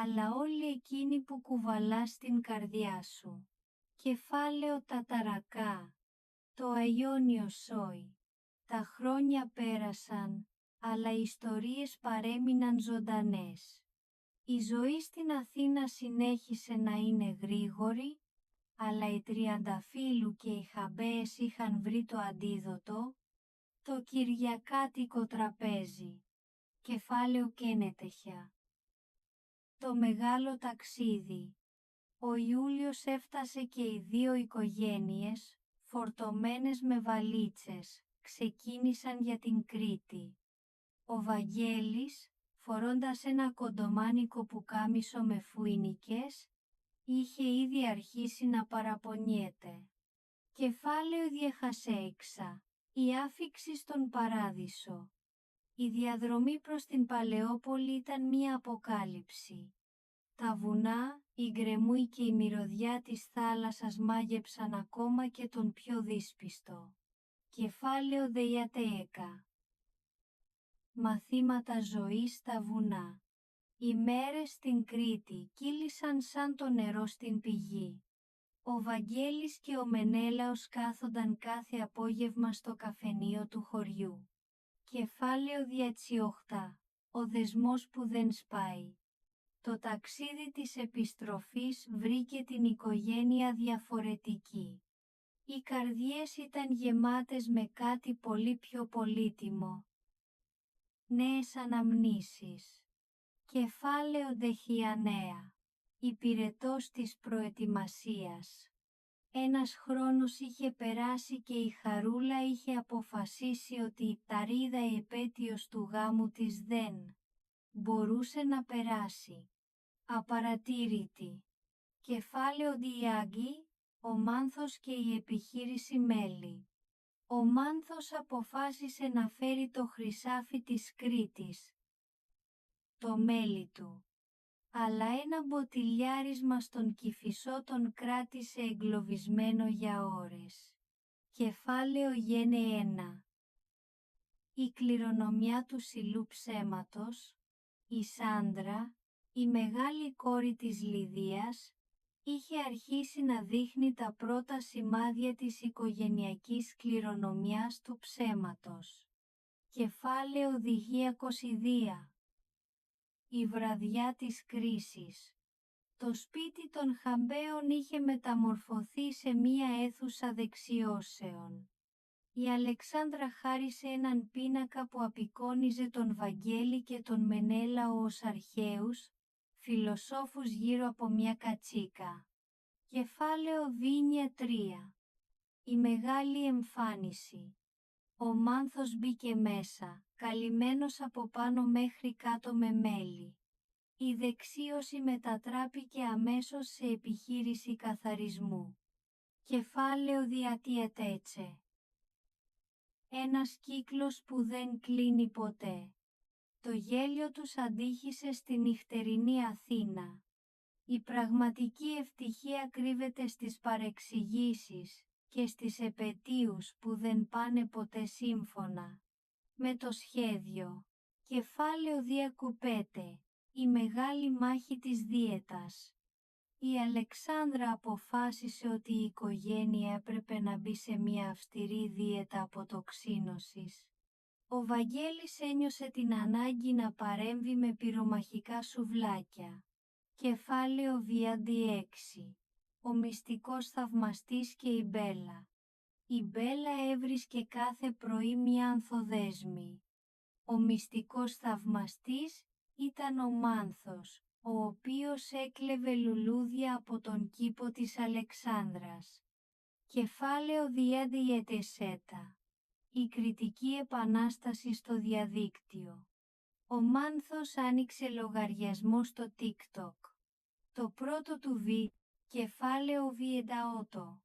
αλλά όλοι εκείνοι που κουβαλάς στην καρδιά σου. Κεφάλαιο ταταρακά. Το Αϊόνιο Σόι. Τα χρόνια πέρασαν, αλλά οι ιστορίες παρέμειναν ζωντανές. Η ζωή στην Αθήνα συνέχισε να είναι γρήγορη, αλλά οι Τριανταφύλου και οι Χαμπαίες είχαν βρει το αντίδοτο, το κυριακάτικο τραπέζι. Κεφάλαιο Κένετεχια. Το μεγάλο ταξίδι. Ο Ιούλιος έφτασε και οι δύο οικογένειες, φορτωμένες με βαλίτσες, ξεκίνησαν για την Κρήτη. Ο Βαγγέλης, φορώντας ένα κοντομάνικο πουκάμισο με φουινικές, είχε ήδη αρχίσει να παραπονιέται. Κεφάλαιο Διεχασέιξα. Η άφιξη στον Παράδεισο. Η διαδρομή προς την Παλαιόπολη ήταν μία αποκάλυψη. Τα βουνά, η γκρεμούι και η μυρωδιά της θάλασσας μάγεψαν ακόμα και τον πιο δύσπιστο. Κεφάλαιο Δeiατέεκα. Μαθήματα ζωής στα βουνά. Οι μέρες στην Κρήτη κύλησαν σαν το νερό στην πηγή. Ο Βαγγέλης και ο Μενέλαος κάθονταν κάθε απόγευμα στο καφενείο του χωριού. Κεφάλαιο Διατσιοχτά. Ο δεσμός που δεν σπάει. Το ταξίδι της επιστροφής βρήκε την οικογένεια διαφορετική. Οι καρδιές ήταν γεμάτες με κάτι πολύ πιο πολύτιμο. Νέες αναμνήσεις. Κεφάλαιο Δεχιανέα. Υπηρετός της προετοιμασίας. Ένας χρόνος είχε περάσει και η Χαρούλα είχε αποφασίσει ότι η ταρίδα η επέτειος του γάμου της δεν μπορούσε να περάσει απαρατήρητη. Κεφάλαιο Διάγκη, ο Μάνθος και η επιχείρηση μέλι. Ο Μάνθος αποφάσισε να φέρει το χρυσάφι της Κρήτης, το μέλι του. Αλλά ένα μποτιλιάρισμα στον Κηφισό τον κράτησε εγκλωβισμένο για ώρες. Κεφάλαιο Γένε 1. Η κληρονομιά του Σιλού Ψέματος, η Σάντρα, η μεγάλη κόρη της Λιδίας, είχε αρχίσει να δείχνει τα πρώτα σημάδια της οικογενειακής κληρονομιάς του ψέματος. Κεφάλαιο Διγία. Η βραδιά της κρίσης. Το σπίτι των Χαμπαίων είχε μεταμορφωθεί σε μία αίθουσα δεξιώσεων. Η Αλεξάνδρα χάρισε έναν πίνακα που απεικόνιζε τον Βαγγέλη και τον Μενέλαο ως αρχαίους φιλοσόφους γύρω από μια κατσίκα. Κεφάλαιο Βίνια 3. Η μεγάλη εμφάνιση. Ο Μάνθος μπήκε μέσα, καλυμμένος από πάνω μέχρι κάτω με μέλι. Η δεξίωση μετατράπηκε αμέσως σε επιχείρηση καθαρισμού. Κεφάλαιο Διατιατέτσε. Ένας κύκλος που δεν κλείνει ποτέ. Το γέλιο τους αντίχησε στη νυχτερινή Αθήνα. Η πραγματική ευτυχία κρύβεται στις παρεξηγήσεις και στις επετείους που δεν πάνε ποτέ σύμφωνα με το σχέδιο. Κεφάλαιο Διακουπέτε. Η μεγάλη μάχη της δίαιτας. Η Αλεξάνδρα αποφάσισε ότι η οικογένεια έπρεπε να μπει σε μια αυστηρή δίαιτα αποτοξίνωσης. Ο Βαγγέλης ένιωσε την ανάγκη να παρέμβει με πυρομαχικά σουβλάκια. Κεφάλαιο Βιάντι 6. Ο μυστικός θαυμαστής και η Μπέλα. Η Μπέλα έβρισκε κάθε πρωί μια ανθοδέσμη. Ο μυστικός θαυμαστής ήταν ο Μάνθος, ο οποίος έκλεβε λουλούδια από τον κήπο της Αλεξάνδρας. Κεφάλαιο Διαδιαιτεσέτα. Η κριτική επανάσταση στο διαδίκτυο. Ο Μάνθος άνοιξε λογαριασμό στο TikTok. Το πρώτο του κεφάλαιο Βιενταότο.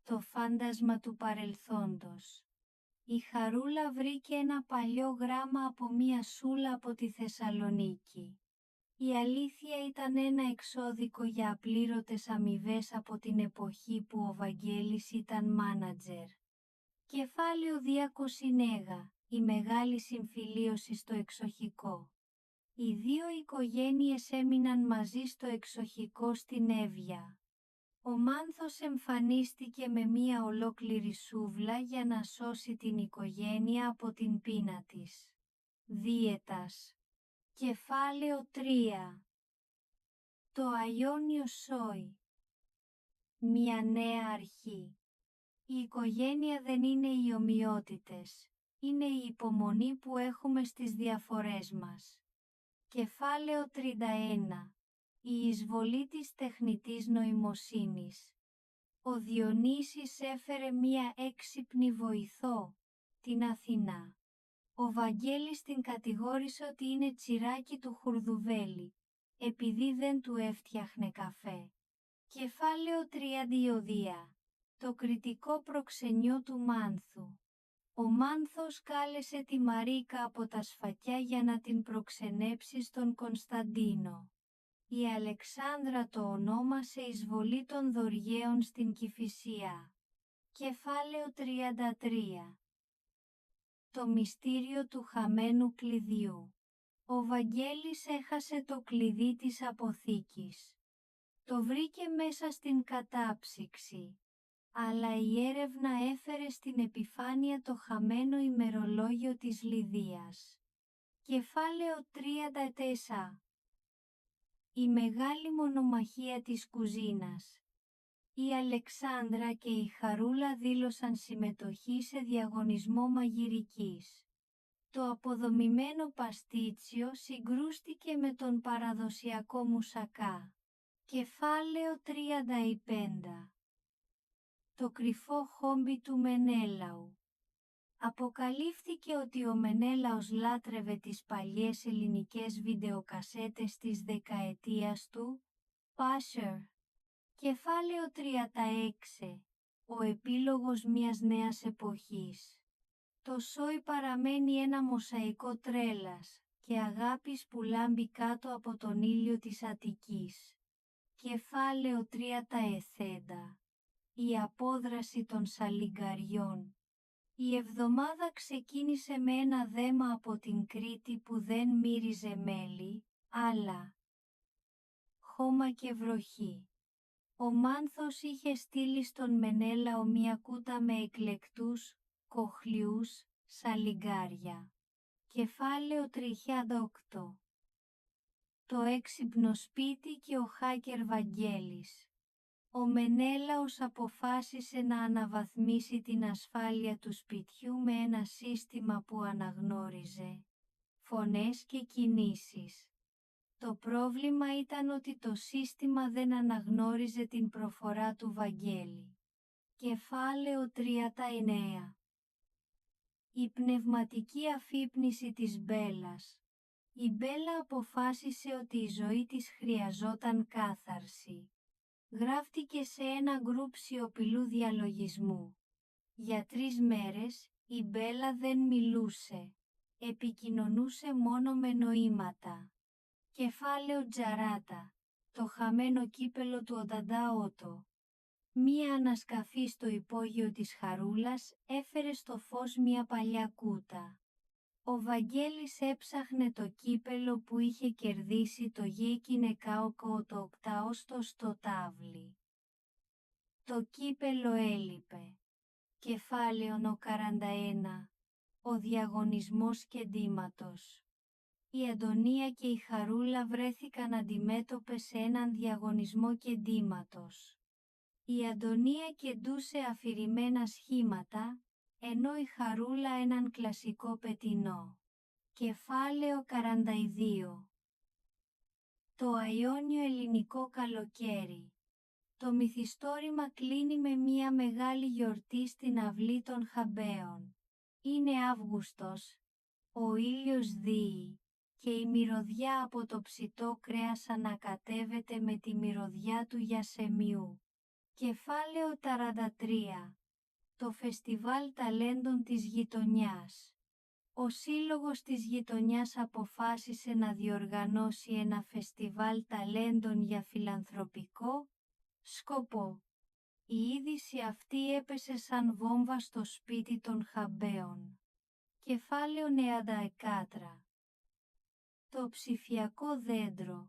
Το φάντασμα του παρελθόντος. Η Χαρούλα βρήκε ένα παλιό γράμμα από μία σούλα από τη Θεσσαλονίκη. Η αλήθεια ήταν ένα εξώδικο για απλήρωτες αμοιβές από την εποχή που ο Βαγγέλης ήταν μάνατζερ. Κεφάλαιο 200. Η μεγάλη συμφιλίωση στο εξοχικό. Οι δύο οικογένειες έμειναν μαζί στο εξοχικό στην Εύβοια. Ο Μάνθος εμφανίστηκε με μία ολόκληρη σούβλα για να σώσει την οικογένεια από την πείνα της. Δίαιτας. Κεφάλαιο 3. Το Αϊόνιο Σόι. Μια νέα αρχή. Η οικογένεια δεν είναι οι ομοιότητες, είναι η υπομονή που έχουμε στις διαφορές μας. Κεφάλαιο 31. Η εισβολή της τεχνητής νοημοσύνης. Ο Διονύσης έφερε μία έξυπνη βοηθό, την Αθηνά. Ο Βαγγέλης την κατηγόρησε ότι είναι τσιράκι του Χουρδουβέλη, επειδή δεν του έφτιαχνε καφέ. Κεφάλαιο 32. Το κριτικό προξενιό του Μάνθου. Ο Μάνθος κάλεσε τη Μαρίκα από τα σφακιά για να την προξενέψει στον Κωνσταντίνο. Η Αλεξάνδρα το ονόμασε εισβολή των Δωριαίων στην Κηφισιά. Κεφάλαιο 33. Το μυστήριο του χαμένου κλειδιού. Ο Βαγγέλης έχασε το κλειδί της αποθήκης. Το βρήκε μέσα στην κατάψυξη. Αλλά η έρευνα έφερε στην επιφάνεια το χαμένο ημερολόγιο της Λιδίας. Κεφάλαιο 34. Η μεγάλη μονομαχία της κουζίνας. Η Αλεξάνδρα και η Χαρούλα δήλωσαν συμμετοχή σε διαγωνισμό μαγειρικής. Το αποδομημένο παστίτσιο συγκρούστηκε με τον παραδοσιακό μουσακά. Κεφάλαιο 35. Το κρυφό χόμπι του Μενέλαου. Αποκαλύφθηκε ότι ο Μενέλαος λάτρευε τις παλιές ελληνικές βιντεοκασέτες της δεκαετίας του. Πάσερ. Κεφάλαιο 36. Ο επίλογος μιας νέας εποχής. Το σόι παραμένει ένα μοσαϊκό τρέλας και αγάπης που λάμπει κάτω από τον ήλιο της Αττικής. Κεφάλαιο 3. Τα εθέντα. Η απόδραση των σαλιγκαριών. Η εβδομάδα ξεκίνησε με ένα δέμα από την Κρήτη που δεν μύριζε μέλι, αλλά χώμα και βροχή. Ο Μάνθος είχε στείλει στον Μενέλαο μια κούτα με εκλεκτούς, κοχλιούς, σαλιγκάρια. Κεφάλαιο 38. Το έξυπνο σπίτι και ο Χάκερ Βαγγέλης. Ο Μενέλαος αποφάσισε να αναβαθμίσει την ασφάλεια του σπιτιού με ένα σύστημα που αναγνώριζε φωνές και κινήσεις. Το πρόβλημα ήταν ότι το σύστημα δεν αναγνώριζε την προφορά του Βαγγέλη. Κεφάλαιο 39. Η πνευματική αφύπνιση της Μπέλας. Η Μπέλα αποφάσισε ότι η ζωή της χρειαζόταν κάθαρση. Γράφτηκε σε ένα γκρουπ σιωπηλού διαλογισμού. Για 3 μέρες, η Μπέλα δεν μιλούσε. Επικοινωνούσε μόνο με νοήματα. Κεφάλαιο Τζαράτα. Το χαμένο κύπελο του Ονταντάωτο. Μία ανασκαφή στο υπόγειο της Χαρούλας έφερε στο φως μια παλιά κούτα. Ο Βαγγέλης έψαχνε το κύπελο που είχε κερδίσει το Γεκινεκάοκο το οκτάωστο στο τάβλι. Το κύπελο έλειπε. Κεφάλαιο 41. Ο διαγωνισμός κεντήματος. Η Αντωνία και η Χαρούλα βρέθηκαν αντιμέτωπες σε έναν διαγωνισμό κεντήματος. Η Αντωνία κεντούσε αφηρημένα σχήματα, ενώ η Χαρούλα έναν κλασικό πετεινό. Κεφάλαιο 42. Το αϊόνιο ελληνικό καλοκαίρι. Το μυθιστόρημα κλείνει με μια μεγάλη γιορτή στην αυλή των Χαμπαίων. Είναι Αύγουστος. Ο ήλιος δύει και η μυρωδιά από το ψητό κρέας ανακατεύεται με τη μυρωδιά του γιασεμιού. Κεφάλαιο 43. Το φεστιβάλ ταλέντων της γειτονιάς. Ο σύλλογος της γειτονιάς αποφάσισε να διοργανώσει ένα φεστιβάλ ταλέντων για φιλανθρωπικό σκοπό. Η είδηση αυτή έπεσε σαν βόμβα στο σπίτι των Χαμπαίων. Κεφάλαιο 94. Το ψηφιακό δέντρο.